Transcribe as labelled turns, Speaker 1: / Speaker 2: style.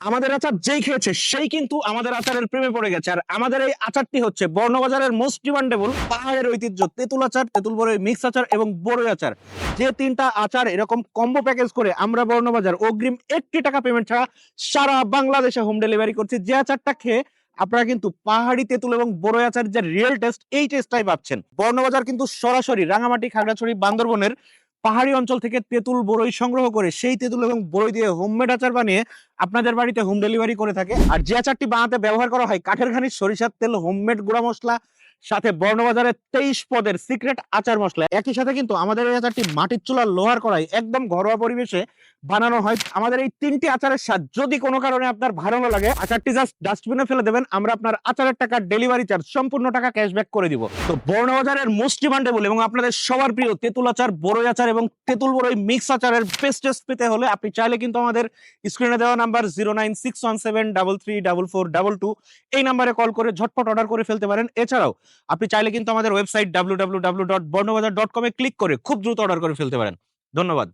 Speaker 1: আমাদের আচার যেই খেয়েছে সেই কিন্তু আমাদের আচারের প্রেমে পড়ে গেছে। আর আমাদের এই আচারটি হচ্ছে বর্ণবাজারের মোস্ট ডিমান্ডেবল পাহাড়ের ঐতিহ্য তেঁতুল আচার, তেঁতুল বড়ই মিক্স আচার এবং বড়ই আচার। যে তিনটা আচার এরকম কম্বো প্যাকেজ করে আমরা বর্ণবাজার অগ্রিম 80 টাকা পেমেন্ট ছাড়া সারা বাংলাদেশে হোম ডেলিভারি করছি। যে আচারটা খেয়ে আপনারা কিন্তু পাহাড়ি তেঁতুল এবং বড়ই আচার যে রিয়েল টেস্ট এই টেস্টটাই পাচ্ছেন। বর্ণবাজার কিন্তু সরাসরি রাঙামাটি, খাগড়াছড়ি, বান্দরবনের পাহাড়ি অঞ্চল থেকে তেঁতুল বড়ই সংগ্রহ করে সেই তেঁতুল এবং বড়ই দিয়ে হোমমেড আচার বানিয়ে আপনাদের বাড়িতে হোম ডেলিভারি করে থাকে। আর যে আচারটি বানাতে ব্যবহার করা হয় কাঠের ঘানির সরিষার তেল, হোমমেড গুঁড়া মশলা, সাথে বর্ণবাজারের 23 পদের সিক্রেট আচার মশলা। একই সাথে কিন্তু আমাদের এই আচারটি মাটির চুলার লোহার কড়াই একদম ঘরোয়া পরিবেশে বানানো হয়। আমাদের এই তিনটি আচারের স্বাদ যদি কোনো কারণে আপনার ভালো না লাগে, আচারটি জাস্ট ডাস্টবিনে ফেলে দেবেন, আমরা আপনার আচারের টাকা ডেলিভারি চার্জ সম্পূর্ণ টাকা ক্যাশব্যাক করে দিব। তো বর্ণবাজারের মোস্ট ডিমান্ডেবল এবং আপনাদের সবার প্রিয় তেঁতুল আচার, বড়ই আচার এবং তেঁতুল বড়ই মিক্স আচারের বেস্ট টেস্ট পেতে হলে আপনি চাইলে কিন্তু আমাদের স্ক্রিনে দেওয়া নাম্বার 09617444422 এই নাম্বারে কল করে ঝটপট অর্ডার করে ফেলতে পারেন। এছাড়াও আপনি চাইলে কিন্তু আমাদের ওয়েবসাইট www.bornobazar.com এ ক্লিক করে খুব দ্রুত অর্ডার করে ফেলতে পারেন। ধন্যবাদ।